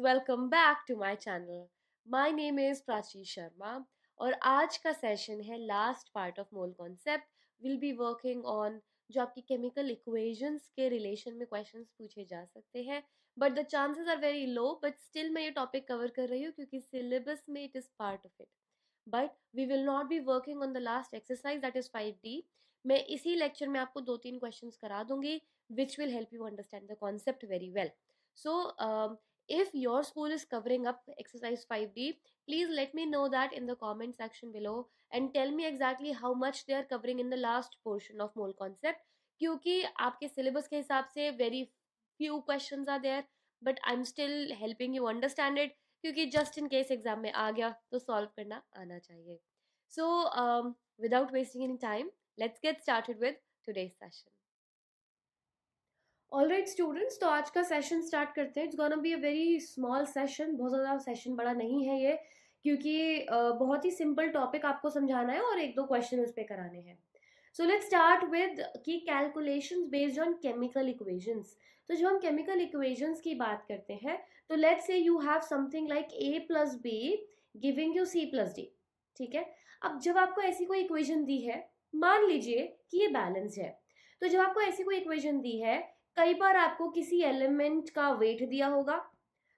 welcome back to my channel. My name is Prachi Sharma और आज का session है last part of mole concept. Will be working on जो आपकी chemical equations के relation में क्वेश्चंस पूछे जा सकते हैं, but the chances are very low. But still मैं ये टॉपिक कवर कर रही हूँ क्योंकि सिलेबस में it is part of it. But we will not be working on the last exercise that is 5D. मैं इसी लेक्चर में आपको 2-3 क्वेश्चंस करा दूंगी which will help you understand the concept very well. So, if your school is covering up exercise 5D, please let me know that in the comment section below and tell me exactly how much they are covering in the last portion of mole concept. क्योंकि आपके syllabus के हिसाब से very few questions are there, but I'm still helping you understand it क्योंकि just in case exam में आ गया तो solve करना आना चाहिए. So, without wasting any time, let's get started with today's session. Alright students, तो आज का सेशन स्टार्ट करते हैं. It's gonna be a very small session. बहुत ज़्यादा सेशन बड़ा नहीं है ये, क्योंकि बहुत ही सिंपल टॉपिक आपको समझाना है और एक दो क्वेश्चन उस पर कराने हैं. सो लेट्स स्टार्ट विद की calculations based on chemical equations. तो जब हम केमिकल इक्वेशंस की बात करते हैं तो let's say you have something like A + B giving you C + D. ठीक है. अब जब आपको ऐसी कोई इक्वेशन दी है, मान लीजिए कि ये बैलेंस है, तो जब आपको ऐसी कोई इक्वेशन दी है, कई बार आपको किसी एलिमेंट का वेट दिया होगा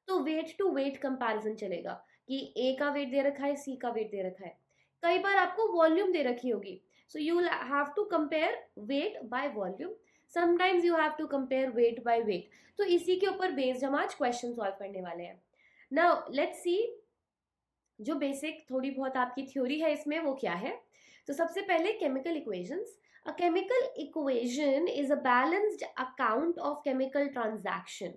तो वेट टू वेट कंपैरिजन चलेगा कि ए का वेट दे रखा है, सी का वेट दे रखा है. कई बार आपको वॉल्यूम दे रखी होगी, so you have to compare weight by volume. Sometimes you have to compare weight by weight. तो इसी के ऊपर बेस्ड हम आज क्वेश्चन सॉल्व करने वाले हैं. नाउ लेट्स सी जो बेसिक थोड़ी बहुत आपकी थ्योरी है इसमें वो क्या है. तो सबसे पहले chemical equations. A chemical equation is a balanced account of chemical transaction.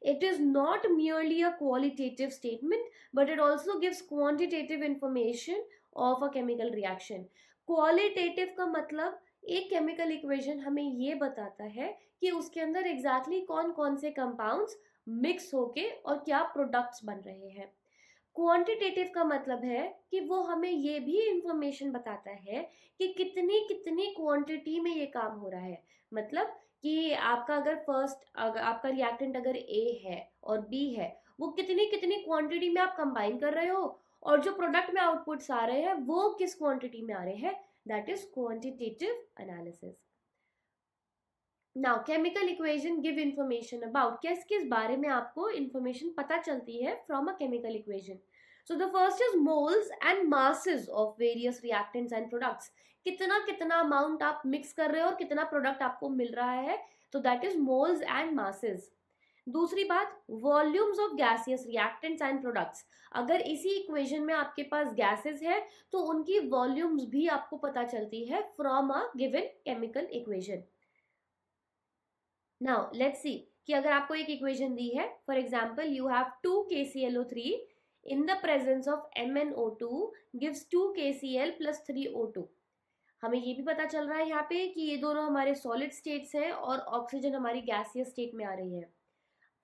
It is not merely a qualitative statement, but it also gives quantitative information of a chemical reaction. Qualitative का मतलब एक chemical equation हमें ये बताता है कि उसके अंदर exactly कौन कौन से compounds mix होके और क्या products बन रहे हैं. क्वांटिटेटिव का मतलब है कि वो हमें ये भी इंफॉर्मेशन बताता है कि कितनी कितनी क्वांटिटी में ये काम हो रहा है. मतलब कि आपका अगर आपका रिएक्टेंट अगर A है और B है, वो कितनी कितनी क्वांटिटी में आप कंबाइन कर रहे हो और जो प्रोडक्ट में आउटपुट्स आ रहे हैं वो किस क्वांटिटी में आ रहे हैं. That is quantitative analysis. Now chemical equation give information about किस किस बारे में आपको इंफॉर्मेशन पता चलती है from a chemical equation. So the first is moles and masses of various reactants and products. कितना कितना अमाउंट आप मिक्स कर रहे हो और कितना प्रोडक्ट आपको मिल रहा है, तो that is moles and masses. दूसरी बात, volumes of gaseous reactants and products. अगर इसी इक्वेशन में आपके पास गैसेस है तो उनकी वॉल्यूम्स भी आपको पता चलती है from a given chemical equation. Now let's see कि अगर आपको एक इक्वेशन दी है, for example you have 2 KClO3 in the presence of MnO2 gives 2 KCl + 3 O2. हमें ये भी पता चल रहा है यहाँ पे कि ये दोनों हमारे सॉलिड स्टेट्स हैं और ऑक्सीजन हमारी गैसियस स्टेट में आ रही है.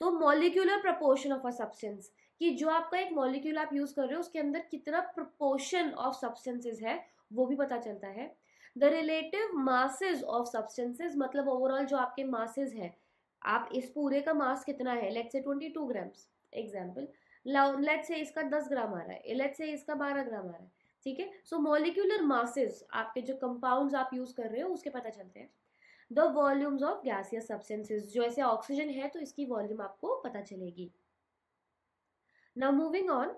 तो molecular proportion of a substance, कि जो आपका एक मॉलिक्यूल आप यूज कर रहे हो उसके अंदर कितना प्रपोर्शन ऑफ सब्सटेंसेस है वो भी पता चलता है. The relative masses of substances, मतलब ओवरऑल जो आपके मासेस है, आप इस पूरे का मास कितना है, let's say 22 grams example, let's say इसका 10 ग्राम आ रहा है, लेट्स से इसका 12 ग्राम आ रहा है. ठीक है. सो मॉलिक्यूलर मासेस आपके जो कंपाउंड्स आप यूज कर रहे हो उसके पता चलते हैं. The volumes of gaseous substances, जो ऐसे ऑक्सीजन है तो इसकी वॉल्यूम आपको पता चलेगी. नाउ मूविंग ऑन,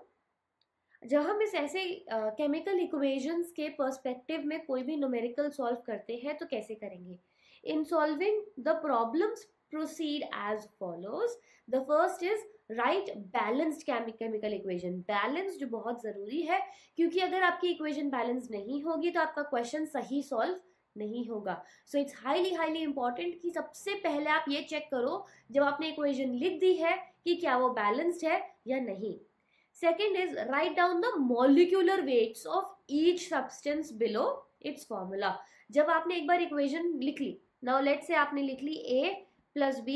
जब हम इस ऐसे केमिकल इक्वेशंस के पर्सपेक्टिव में कोई भी न्यूमेरिकल सॉल्व करते हैं तो कैसे करेंगे. In solving the problems proceed as follows. The first is write balanced chemical equation. Balanced बहुत जरूरी है क्योंकि अगर आपकी इक्वेशन बैलेंस नहीं होगी तो आपका क्वेश्चन सही सॉल्व नहीं होगा. So it's highly highly important कि सबसे पहले आप ये चेक करो जब आपने इक्वेशन लिख दी है कि क्या वो बैलेंस्ड है या नहीं. Second is write down the molecular weights of each substance below its formula. जब आपने एक बार इक्वेशन लिख ली, now let's say आपने लिख ली A + B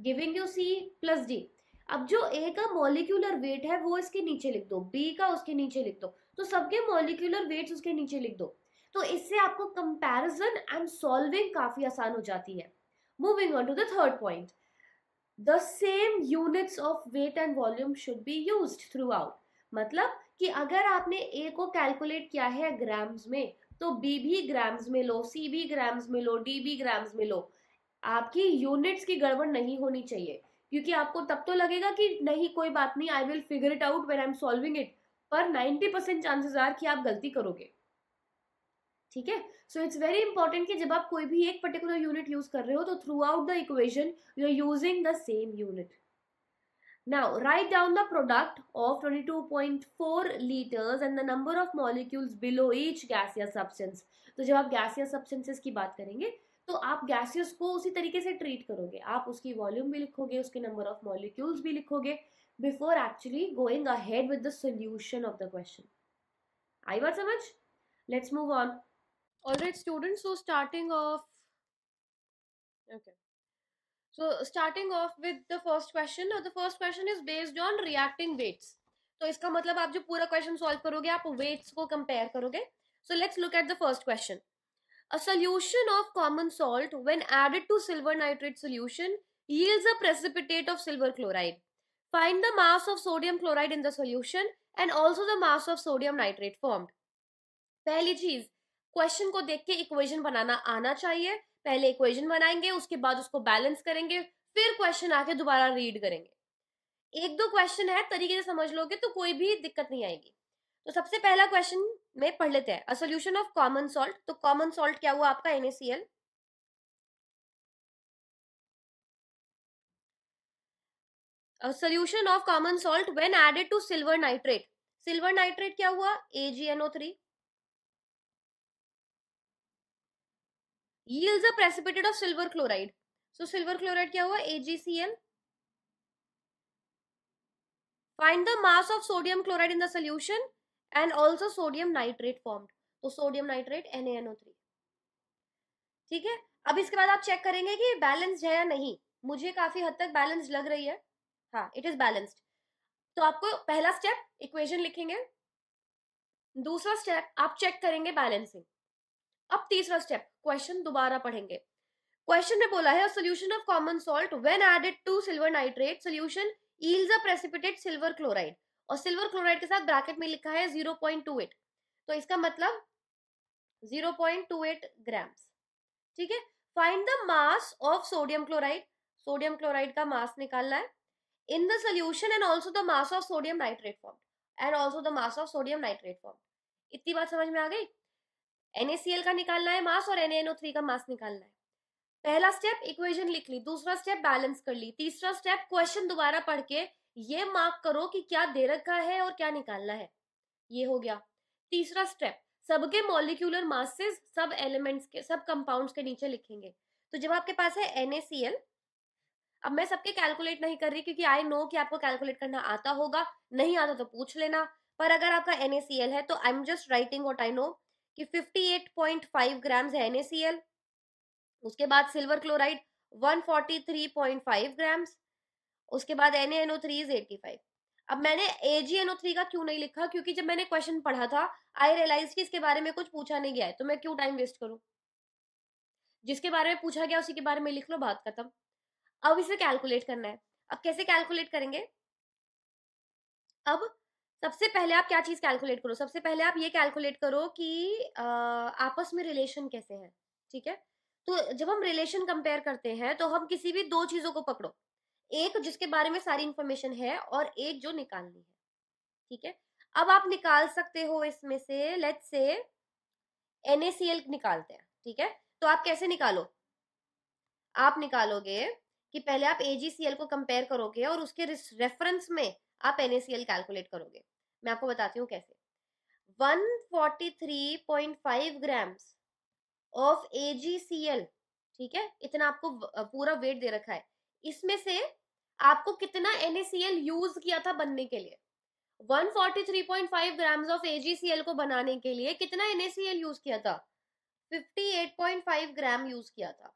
giving you C + D. अब जो A का मॉलिक्यूलर वेट है वो इसके नीचे लिख दो, B का उसके नीचे लिख दो, तो सबके मॉलिक्यूलर वेट्स उसके नीचे लिख दो. तो इससे आपको कंपैरिजन एंड सॉल्विंग काफी आसान हो जाती है. Moving on to the third point, the same units of weight and volume should be used throughout. मतलब कि अगर आपने ए को कैलकुलेट किया है ग्राम्स में, तो बी भी ग्राम्स में लो, सी भी ग्राम्स में लो, डी भी ग्राम्स में लो। आपकी यूनिट्स की गड़बड़ नहीं होनी चाहिए, क्योंकि आपको तब तो लगेगा कि नहीं कोई बात नहीं, I will figure it out when I am solving it, पर 90% चांसेस आर कि आप गलती करोगे। ठीक है, सो इट्स वेरी इंपॉर्टेंट कि जब आप कोई भी एक पर्टिकुलर यूनिट यूज कर रहे हो तो throughout the equation you are using the same unit. Now, write down the product of 22.4 liters and the number of molecules below each gaseous substance. तो जब आप gaseous substances की बात करेंगे तो आप gaseous को उसी तरीके से treat करोगे, आप उसकी volume भी लिखोगे, उसके number of molecules भी लिखोगे before actually going ahead with the solution of the question. आई बात समझ? Let's move on. Alright students, so starting off, okay. So starting off with the first question. Now the first question is based on reacting weights. तो इसका मतलब आप जो पूरा question solve करोगे आप weights को कंपेयर करोगे. So let's look at the first question. A solution of common salt when added to silver nitrate solution yields a precipitate of silver chloride. Find the mass of sodium chloride in the solution and also the mass of sodium nitrate formed. पहली चीज, question को देख के equation बनाना आना चाहिए. पहले equation बनाएंगे, उसके बाद उसको बैलेंस करेंगे, फिर क्वेश्चन आके दोबारा रीड करेंगे. एक दो क्वेश्चन है, तरीके से समझ लोगे तो कोई भी दिक्कत नहीं आएगी. तो सबसे पहला क्वेश्चन में पढ़ लेते हैं. A solution of common salt. तो कॉमन सॉल्ट क्या हुआ आपका? NaCl. A solution of common salt when added to silver nitrate. Silver nitrate क्या हुआ? AgNO3. yields a precipitate of silver chloride. So silver chloride क्या हुआ? AgCl. Find the mass of sodium chloride in the solution and also sodium nitrate formed. तो sodium nitrate NaNO3. ठीक है, अब इसके बाद आप चेक करेंगे कि बैलेंस्ड है या नहीं. मुझे काफी हद तक बैलेंस्ड लग रही है. हाँ, इट इज बैलेंस्ड. तो आपको पहला स्टेप इक्वेशन लिखेंगे, दूसरा स्टेप आप चेक करेंगे बैलेंसिंग. अब तीसरा स्टेप क्वेश्चन दोबारा पढ़ेंगे. क्वेश्चन में बोला है solution of common salt when added to silver nitrate solution yields a precipitate silver chloride. और सिल्वर क्लोराइड के साथ ब्रैकेट में लिखा है 0.28. तो इसका मतलब 0.28 ग्राम्स. ठीक है, find the mass of sodium chloride. Sodium chloride का मास निकालना है in the solution and also the mass of sodium nitrate form and also the mass of sodium nitrate form. इतनी बात समझ में आ गई? NaCl का निकालना है मास और NaNO3 का मास निकालना है. पहला स्टेप इक्वेशन लिख ली, दूसरा स्टेप बैलेंस कर ली, तीसरा स्टेप क्वेश्चन दोबारा पढ़ के ये मार्क करो कि क्या दे रखा है और क्या निकालना है. ये हो गया तीसरा स्टेप. सबके मॉलिक्यूलर मासेस सब एलिमेंट्स के, सब कंपाउंड्स के नीचे लिखेंगे. तो जब आपके पास है NaCl, अब मैं सबके कैलकुलेट नहीं कर रही क्योंकि आई नो कि आपको कैलकुलेट करना आता होगा, नहीं आता तो पूछ लेना. पर अगर आपका NaCl है तो I am just writing what I know कि 58.5 ग्राम्स है NaCl. उसके बाद सिल्वर क्लोराइड 143.5 ग्राम्स. उसके बाद NaNO3 इज 85. अब मैंने AgNO3 का क्यों नहीं लिखा? क्योंकि जब मैंने क्वेश्चन पढ़ा था आई रियलाइज कि इसके बारे में कुछ पूछा नहीं गया है, तो मैं क्यों टाइम वेस्ट करूं. जिसके बारे में पूछा गया उसी के बारे में लिख लो, बात खत्म. अब इसे कैलकुलेट करना है. अब कैसे कैलकुलेट करेंगे? अब सबसे पहले आप क्या चीज कैलकुलेट करो? सबसे पहले आप ये कैलकुलेट करो कि आपस में रिलेशन कैसे है. ठीक है, तो जब हम रिलेशन कंपेयर करते हैं तो हम किसी भी दो चीजों को पकड़ो, एक जिसके बारे में सारी इंफॉर्मेशन है और एक जो निकालनी है. ठीक है, अब आप निकाल सकते हो इसमें से, लेट्स से NaCl निकालते हैं. ठीक है, तो आप कैसे निकालो? आप निकालोगे कि पहले आप AgCl को कंपेयर करोगे और उसके रेफरेंस में आप NaCl कैलकुलेट करोगे. मैं आपको बताती हूँ कैसे. 143.5 ग्राम्स ऑफ AgCl. ठीक है, इतना आपको पूरा वेट दे रखा है. इसमें से आपको कितना NaCl यूज किया था बनने के लिए? 143.5 ग्राम्स ऑफ AgCl को बनाने के लिए कितना NaCl यूज किया था? 58.5 ग्राम यूज किया था.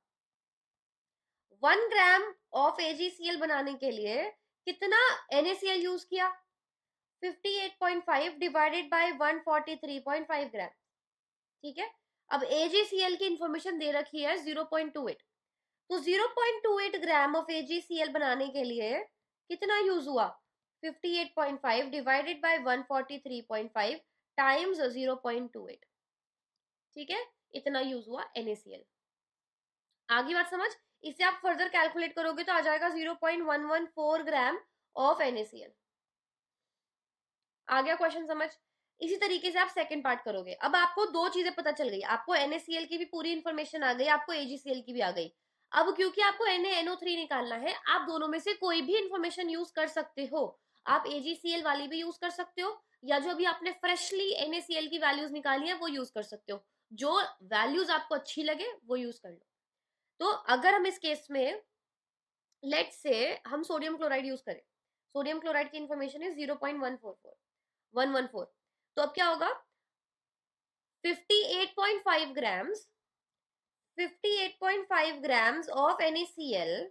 1 ग्राम ऑफ AgCl बनाने के लिए कितना NaCl यूज किया? 58.5 डिवाइडेड बाय 143.5 ग्राम. ठीक है, अब AgCl की इंफॉर्मेशन दे रखी है 0.28. तो 0.28 ग्राम ऑफ AgCl बनाने के लिए कितना यूज हुआ? 58.5 डिवाइडेड बाय 143.5 टाइम्स 0.28, ठीक है, इतना यूज हुआ NaCl। आगे बात समझ? इसे आप फर्दर कैलकुलेट करोगे तो आ जाएगा 0.114 ग्राम ऑफ NaCl। आ गया क्वेश्चन समझ? इसी तरीके से आप सेकंड पार्ट करोगे। अब आपको दो चीजें पता चल गई, आपको NaCl की भी पूरी इंफॉर्मेशन आ गई, आपको AgCl की भी आ गई। अब क्योंकि आपको NaNO3 निकालना है, आप दोनों में से कोई भी इंफॉर्मेशन यूज कर सकते हो। आप AgCl वाली भी यूज कर सकते हो, या जो अभी आपने फ्रेशली NaCl की वैल्यूज निकाली है वो यूज कर सकते हो। जो वैल्यूज आपको अच्छी लगे वो यूज कर लो। तो अगर हम इस केस में लेट से हम सोडियम क्लोराइड यूज करें, सोडियम क्लोराइड की इंफॉर्मेशन है 0.144 तो अब क्या होगा? 58.5 ग्राम्स 58.5 ग्राम्स ऑफ NaCl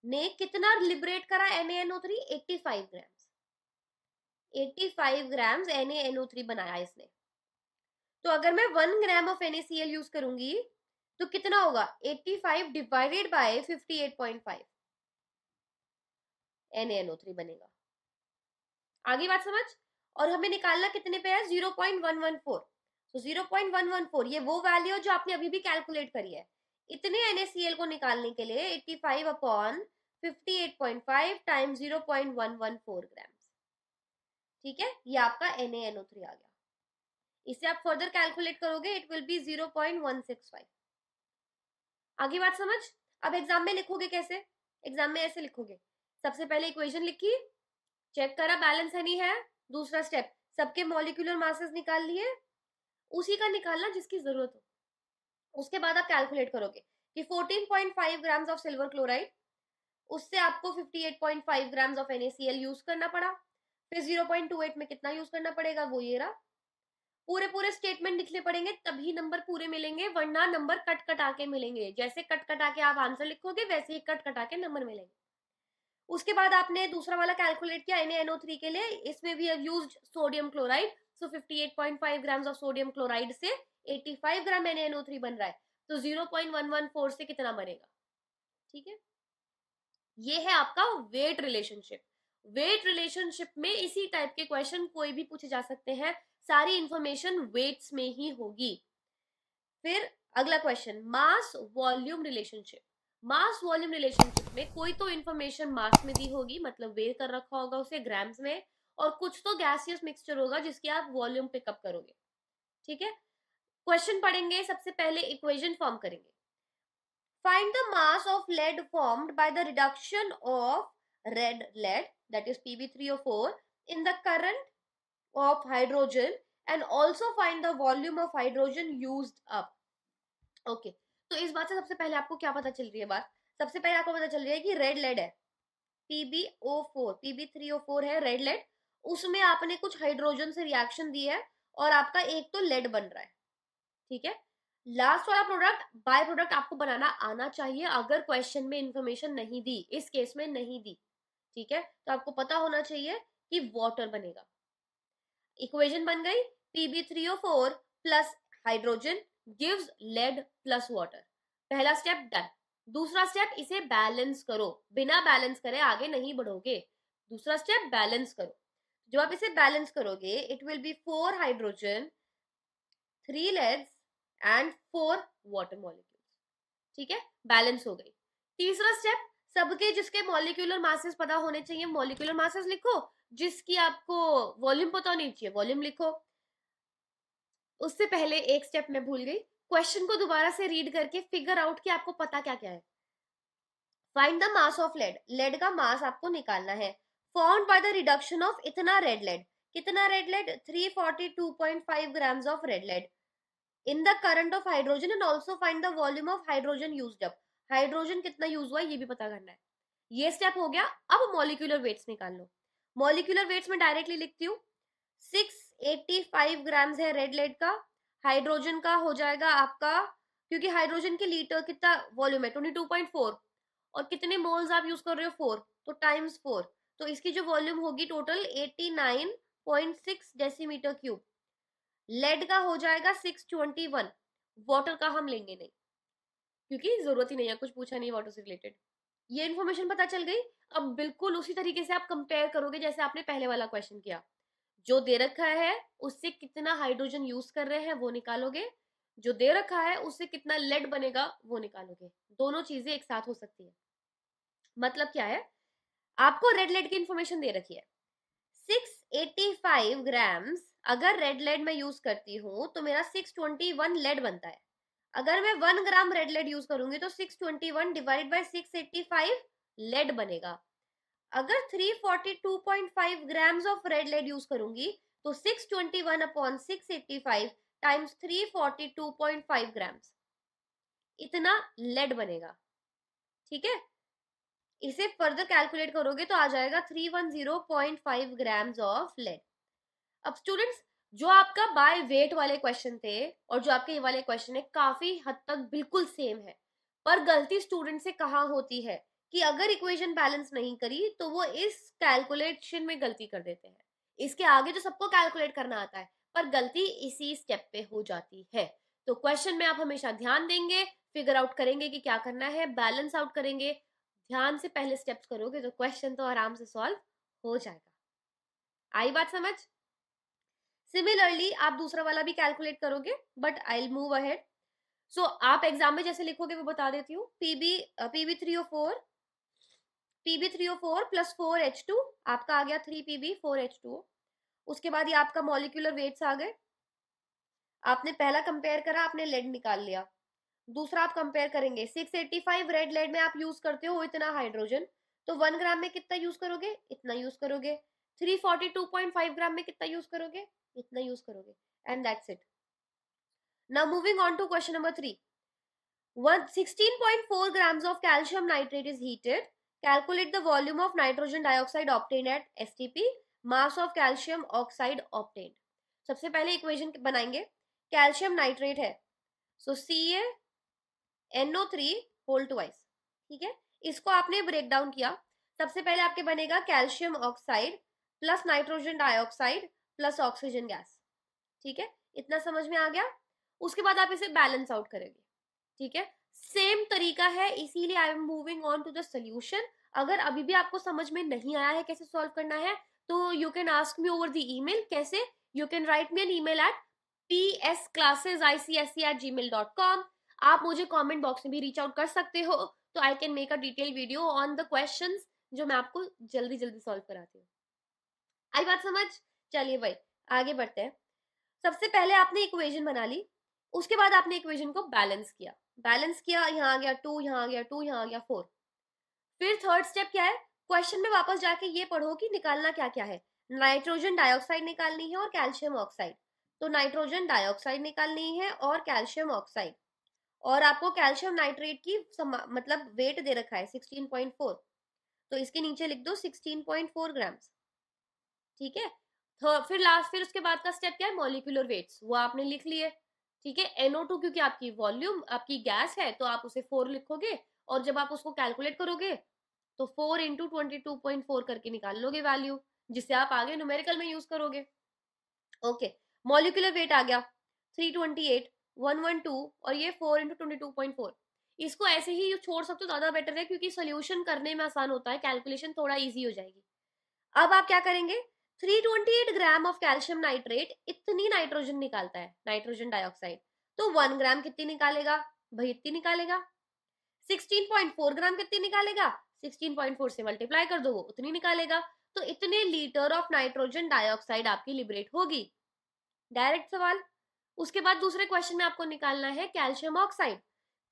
ने कितना लिबरेट करा NaNO3? 85 ग्राम्स 85 ग्राम्स NaNO3 बनाया इसने। तो अगर मैं 1 ग्राम ऑफ NaCl यूज करूंगी तो कितना होगा? 85 डिवाइडेड बाय 58.5 NaNO3 बनेगा। आगे बात समझ? और हमें निकालना कितने पे है? 0.114। तो 0.114 ये वो वैल्यू जो आपने अभी भी कैलकुलेट करी है। इतने NaCl को निकालने के लिए 85 अपॉन 58.5 टाइम 0.114 ग्राम्स, ठीक है, ये आपका NaNO3 आ गया। इसे आप फर्दर कैलकुलेट करोगे, इट विल बी 0.165। आगे बात समझ? अब एग्जाम में लिखोगे कैसे? एग्जाम में ऐसे लिखोगे, सबसे पहले इक्वेशन लिखी, चेक करा बैलेंस है नहीं है, दूसरा स्टेप सबके मॉलिक्यूलर मासेस निकाल लिए, उसी का निकालना जिसकी जरूरत हो। उसके बाद आप कैलकुलेट करोगे कि 14.5 ग्राम्स ऑफ सिल्वर क्लोराइड, उससे आपको 58.5 ग्राम्स ऑफ NaCl यूज करना पड़ा, फिर 0.28 में कितना यूज करना पड़ेगा, वो ये रहा। पूरे पूरे स्टेटमेंट लिखने पड़ेंगे तभी नंबर पूरे मिलेंगे, वरना नंबर कट कटा के मिलेंगे। जैसे कट कटा के आप आंसर लिखोगे वैसे ही कट कटा के नंबर मिलेंगे। उसके बाद आपने दूसरा वाला कैलकुलेट किया NaNO3 के लिए, इसमें भी have used sodium chloride, so 58.5 grams of sodium chloride से 85 ग्राम NaNO3 बन रहा है, तो 0.114 से कितना बनेगा? ठीक है, ये है आपका वेट रिलेशनशिप। वेट रिलेशनशिप में इसी टाइप के क्वेश्चन कोई भी पूछे जा सकते हैं, सारी इंफॉर्मेशन वेट्स में ही होगी। फिर अगला question, mass volume relationship. Mass volume relationship में कोई तो इंफॉर्मेशन मास में दी होगी, मतलब वेट कर रखा होगा उसे ग्राम्स में, और कुछ तो गैसियस मिक्सचर होगा जिसकी आप वॉल्यूम पिकअप करोगे। ठीक है, क्वेश्चन पढ़ेंगे, सबसे पहले इक्वेशन फॉर्म करेंगे। Find the mass of lead formed by the reduction of red lead, that is Pb3O4 in the current of hydrogen, and also find the volume of hydrogen used up. Okay, तो इस बात से सबसे पहले आपको क्या पता चल रही है? बात सबसे पहले आपको पता चल रही है कि रेड लेड है, Pb3O4 है रेड लेड, उसमें आपने कुछ हाइड्रोजन से रिएक्शन दी है और आपका एक तो लेड बन रहा है। ठीक है, लास्ट वाला प्रोडक्ट बाय प्रोडक्ट आपको बनाना आना चाहिए, अगर क्वेश्चन में इंफॉर्मेशन नहीं दी, इस केस में नहीं दी, ठीक है, तो आपको पता होना चाहिए कि वाटर बनेगा। इक्वेशन बन गई, Pb3O4 plus hydrogen gives lead plus water. पहला स्टेप डन। दूसरा स्टेप, इसे बैलेंस करो, बिना बैलेंस करे आगे नहीं बढ़ोगे। दूसरा स्टेप बैलेंस करो, जब आप इसे बैलेंस करोगे it will be 4 hydrogen 3 leads and 4 water molecules. ठीक है, बैलेंस हो गई। तीसरा स्टेप, सबके जिसके मॉलिक्यूलर मासेस पता होने चाहिए, मॉलिक्यूलर मासेस लिखो, जिसकी आपको वॉल्यूम पता होनी चाहिए वॉल्यूम लिखो। उससे पहले एक स्टेप मैं भूल गई, क्वेश्चन को दोबारा से रीड करके फिगर आउट कि आपको पता क्या क्या है। Find the mass of lead, lead का मास आपको निकालना है, formed by the reduction of इतना रेड लेड। कितना red lead? 342.5 grams of red lead in the current of hydrogen, and also find the volume of hydrogen used up. Hydrogen कितना use हुआ ये भी पता करना है। ये स्टेप हो गया। अब मॉलिक्यूलर वेट्स निकाल लो। मॉलिक्यूलर वेट्स में डायरेक्टली लिखती हूँ, 685 ग्राम्स है रेड लेड का, हाइड्रोजन का हो जाएगा आपका, क्योंकि हाइड्रोजन के लीटर कितना वॉल्यूम है 22.4, और कितने मोल्स आप यूज कर रहे हो 4, तो टाइम्स 4, तो इसकी जो वॉल्यूम होगी टोटल 89.6 डेसीमीटर क्यूब। लेड का हो जाएगा 621, वाटर का हम लेंगे नहीं। क्योंकि जरूरत ही नहीं है, कुछ पूछा नहीं वाटर से रिलेटेड। ये इन्फॉर्मेशन पता चल गई। अब बिल्कुल उसी तरीके से आप कंपेयर करोगे जैसे आपने पहले वाला क्वेश्चन किया। जो दे रखा है उससे कितना हाइड्रोजन यूज कर रहे हैं वो निकालोगे, जो दे रखा है उससे कितना लेड बनेगा वो निकालोगे। दोनों चीजें एक साथ हो सकती है। मतलब क्या है, आपको रेड लेड की इंफॉर्मेशन दे रखी है 685 ग्राम्स। अगर रेड लेड मैं यूज करती हूँ तो मेरा 621 लेड बनता है। अगर मैं 1 ग्राम रेड लेड यूज करूंगी तो 621 डिवाइड बाय 685 लेड बनेगा। अगर 342.5 grams of red lead use करूंगी तो 621 अपॉन 685 टाइम्स 342.5 ग्राम्स, इतना लेड बनेगा। ठीक है, इसे फर्दर कैलकुलेट करोगे तो आ जाएगा 310.5 ग्राम्स ऑफ लेड। अब स्टूडेंट्स, जो आपका बाय वेट वाले क्वेश्चन थे और जो आपके ये वाले क्वेश्चन है काफी हद तक बिल्कुल सेम है, पर गलती स्टूडेंट से कहाँ होती है कि अगर इक्वेशन बैलेंस नहीं करी तो वो इस कैलकुलेशन में गलती कर देते हैं। इसके आगे तो सबको कैलकुलेट करना आता है, पर गलती इसी स्टेप पे हो जाती है। तो क्वेश्चन में आप हमेशा ध्यान देंगे, फिगर आउट करेंगे कि क्या करना है, बैलेंस आउट करेंगे, ध्यान से पहले स्टेप्स करोगे तो क्वेश्चन तो आराम से सॉल्व हो जाएगा। आई बात समझ? सिमिलरली आप दूसरा वाला भी कैलकुलेट करोगे, but I will move ahead. So आप एग्जाम में जैसे लिखोगे वो बता देती हूँ। PB3O4 प्लस 4H2 आपका आ गया 3PB4H2। उसके बाद ये आपका मॉलिक्यूलर वेट्स आ गए। आपने पहला कंपेयर करा, आपने लेड निकाल लिया। दूसरा आप कंपेयर करेंगे 685 रेड लेड में आप यूज करते हो इतना हाइड्रोजन, तो 1 ग्राम में कितना यूज करोगे, इतना यूज करोगे। 342.5 ग्राम में कितना यूज करोगे, इतना यूज करोगे। And that's it. Now moving on to question number 3। 16.4 grams of calcium nitrate is heated. Calculate the volume of nitrogen dioxide obtained at STP. Mass of calcium oxide obtained. सबसे पहले equation बनाएंगे। Calcium nitrate है, सो CaNO3 whole twice. ठीक है, इसको आपने break down किया। सबसे पहले आपके बनेगा calcium oxide plus nitrogen dioxide plus oxygen gas. ठीक है, इतना समझ में आ गया। उसके बाद आप इसे बैलेंस आउट करेंगे। ठीक है, सेम तरीका है, इसीलिए I am moving on to the solution. अगर अभी भी आपको समझ में नहीं आया है कैसे सॉल्व करना है तो you can ask me over the email. कैसे? You can write me an email at psclassesic@gmail.com। आप मुझे कमेंट बॉक्स में भी रीच आउट कर सकते हो, तो I can make a detail video on the questions जो मैं आपको जल्दी जल्दी सॉल्व कराती हूँ। आई बात समझ? चलिए भाई आगे बढ़ते हैं। सबसे पहले आपने इक्वेशन बना ली, उसके बाद आपने इक्वेशन को बैलेंस किया। बैलेंस किया, यहाँ आ गया 2, यहाँ आ गया 2, यहाँ आ गया 4। फिर थर्ड स्टेप क्या है, क्वेश्चन में वापस जाके ये पढ़ो कि निकालना क्या क्या है। नाइट्रोजन डाइऑक्साइड निकालनी है और कैल्शियम ऑक्साइड। तो नाइट्रोजन डाइऑक्साइड निकालनी है और कैल्शियम ऑक्साइड। और आपको कैल्शियम नाइट्रेट की मतलब वेट दे रखा है 16.4, तो इसके नीचे लिख दो 16.4 ग्राम्स। ठीक है, फिर उसके बाद का स्टेप क्या है, मॉलिक्यूलर वेट्स, वो आपने लिख लिए। ठीक है, NO2 क्योंकि आपकी वॉल्यूम आपकी गैस है तो आप उसे 4 लिखोगे, और जब आप उसको कैलकुलेट करोगे तो 4 इंटू 22.4 करके निकाल लोगे वैल्यू, जिसे आप आगे न्यूमेरिकल में यूज करोगे। ओके, मॉलिक्यूलर वेट आ गया 328, 112 और ये 4 इंटू 22.4। इसको ऐसे ही छोड़ सकते हो, ज्यादा बेटर है क्योंकि सोल्यूशन करने में आसान होता है, कैलकुलेशन थोड़ा ईजी हो जाएगी। अब आप क्या करेंगे, 328 ग्राम ऑफ कैल्शियम नाइट्रेट इतनी नाइट्रोजन निकालता है, नाइट्रोजन डाइऑक्साइड, तो 1 ग्राम कितनी निकालेगा भाई, इतनी निकालेगा। 16.4 ग्राम कितनी निकालेगा, 16.4 से मल्टीप्लाई कर दो वो उतनी निकालेगा। तो इतने लीटर ऑफ नाइट्रोजन डाइऑक्साइड आपकी लिबरेट होगी। डायरेक्ट सवाल। उसके बाद दूसरे क्वेश्चन में आपको निकालना है calcium oxide.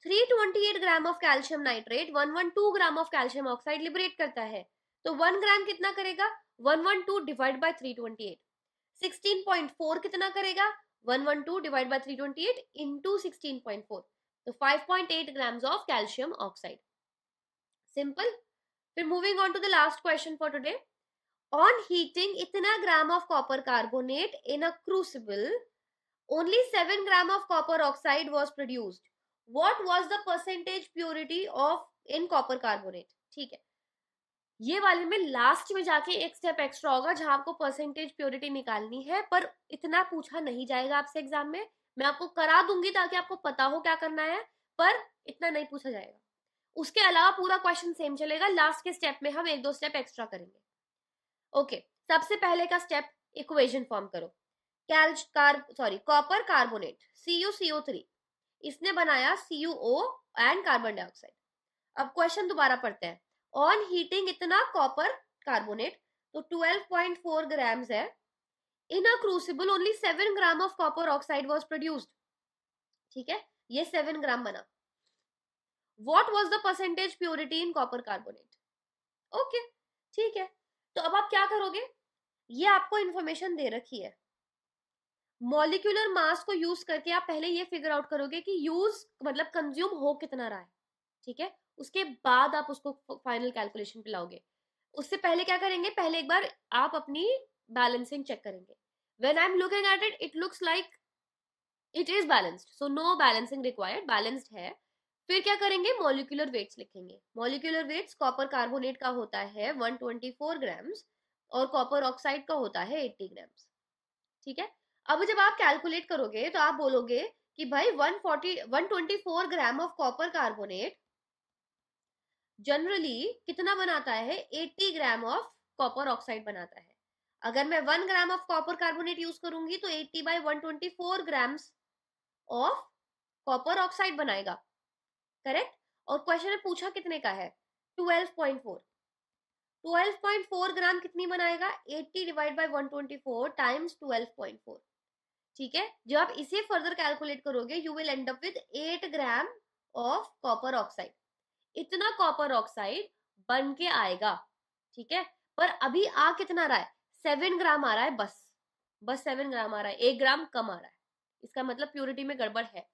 328 gram of calcium nitrate 112 gram of calcium oxide liberate करता है, तो 1 ग्राम कितना करेगा, 112 डिवाइड बाय 328। 16.4 कितना करेगा, 112 डिवाइड बाय 328 इंटू 16.4, तो 5.8 grams of calcium oxide. Simple. फिर moving on to the last question for today. On heating इतना gram of copper carbonate in a crucible only 7 gram of copper oxide was produced. What was the percentage purity of in copper carbonate? ठीक है, ये वाले में last में जाके एक step extra होगा जहां आपको परसेंटेज प्योरिटी निकालनी है, पर इतना पूछा नहीं जाएगा आपसे एग्जाम में। मैं आपको करा दूंगी ताकि आपको पता हो क्या करना है, पर इतना नहीं पूछा जाएगा। उसके अलावा पूरा क्वेश्चन सेम चलेगा, लास्ट के स्टेप में हम 1-2 स्टेप एक्स्ट्रा करेंगे। ओके, सबसे पहले का स्टेप, इक्वेशन फॉर्म करो। कॉपर कार्बोनेट CuCO3, इसने बनाया CuO एंड कार्बन डाइऑक्साइड। अब क्वेश्चन दोबारा पढ़ते हैं। ऑन हीटिंग इतना कॉपर कार्बोनेट, तो 12.4 ग्राम्स है। In a crucible only 7 gram of copper oxide was produced. ठीक है, ये 7 ग्राम बना। What was the percentage purity in copper carbonate? Okay, ठीक है। तो अब आप क्या करोगे, ये आपको इंफॉर्मेशन दे रखी है, मॉलिक्यूलर मास को यूज करके आप पहले ये फिगर आउट करोगे कि यूज मतलब कंज्यूम हो कितना रहा है। ठीक है, उसके बाद आप उसको फाइनल कैलकुलेशन पे लाओगे। उससे पहले क्या करेंगे, पहले एक बार आप अपनी बैलेंसिंग चेक करेंगे। When I am looking at it, it looks like it is balanced, so no balancing required, balanced है। फिर क्या करेंगे, मॉलिक्यूलर वेट्स लिखेंगे। मॉलिक्यूलर वेट्स कॉपर कार्बोनेट का होता है 124 ग्राम्स और कॉपर ऑक्साइड का होता है 80 ग्राम्स। ठीक है, अब जब आप कैलकुलेट करोगे तो आप बोलोगे कि भाई 124 ग्राम ऑफ कॉपर कार्बोनेट जनरली कितना बनाता है, 80 ग्राम ऑफ कॉपर ऑक्साइड बनाता है। अगर मैं 1 ग्राम ऑफ कॉपर कार्बोनेट यूज करूंगी तो 80 by 124 grams of copper oxide बनाएगा। करेक्ट, और क्वेश्चन में पूछा कितने का है, 12.4। 12.4 ग्राम कितनी बनाएगा, 80 डिवाइड बाई 124 टाइम्स 12.4। ठीक है, जब आप इसे फर्दर कैलकुलेट करोगे you will and up with 8 gram of copper oxide. इतना कॉपर ऑक्साइड बन के आएगा। ठीक है, पर अभी आ कितना रहा है, 7 ग्राम आ रहा है, बस 7 ग्राम आ रहा है, 1 ग्राम कम आ रहा है। इसका मतलब प्योरिटी में गड़बड़ है।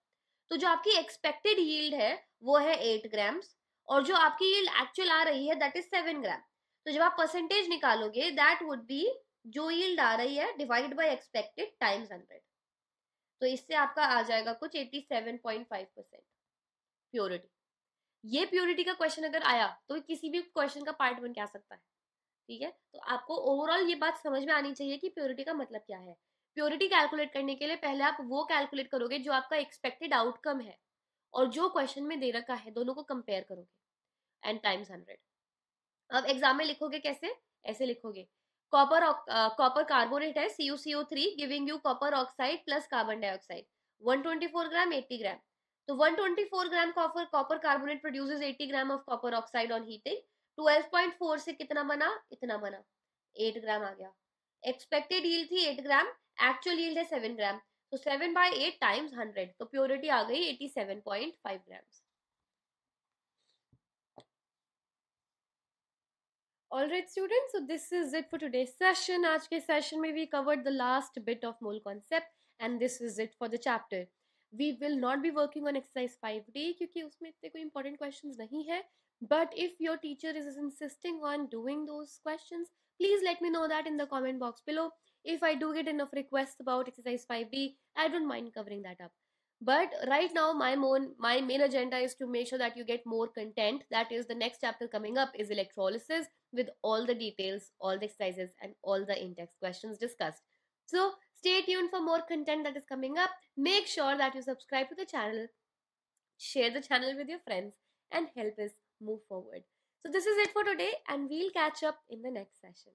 तो जो आपकी एक्सपेक्टेड यील्ड है वो है 8 ग्राम्स, और जो आपकी यील्ड एक्चुअल आ रही है दैट इज 7 ग्राम। तो जब आप परसेंटेज निकालोगे दैट वुड बी जो यील्ड आ रही है डिवाइड बाई एक्सपेक्टेड टाइम्स 100। तो इससे आपका आ जाएगा कुछ 87.5% प्योरिटी। ये प्योरिटी का क्वेश्चन अगर आया तो किसी भी क्वेश्चन का पार्ट बन के आ सकता है। ठीक है, तो आपको ओवरऑल ये बात समझ में आनी चाहिए कि प्योरिटी का मतलब क्या है। प्योरिटी कैलकुलेट करने के लिए पहले आप वो कैलकुलेट करोगे जो आपका एक्सपेक्टेड आउटकम है और जो क्वेश्चन में दे रखा है, दोनों को कंपेयर करोगे एंड टाइम्स 100। अब एग्जाम में लिखोगे कैसे, ऐसे लिखोगे, कॉपर कार्बोनेट है CuCO3 giving you copper oxide plus carbon dioxide 124 ग्राम 80 ग्राम। तो 124 gram copper carbonate produces 80 gram of copper oxide on heating. 12.4 से कितना बना, इतना बना, 8 ग्राम आ गया। एक्सपेक्टेड यील्ड थी 8 ग्राम, एक्चुअल यील्ड है 7 ग्राम, तो 7 बाई 8 टाइम्स 100, तो प्योरिटी आ गई 87.5 grams. Alright students, so this is it for today's session. आज के session में we covered the last bit of mole concept and this is it for the chapter. We will not be working on exercise 5D क्योंकि उसमें इतने कोई important questions नहीं है. But if your teacher is insisting on doing those questions, please let me know that in the comment box below. If I do get enough requests about exercise 5D, I don't mind covering that up. But right now my main agenda is to make sure that you get more content. That is, the next chapter coming up is electrolysis with all the details, all the exercises and all the in-text questions discussed. So stay tuned for more content that is coming up. Make sure that you subscribe to the channel, share the channel with your friends and help us move forward. So this is it for today and we'll catch up in the next session.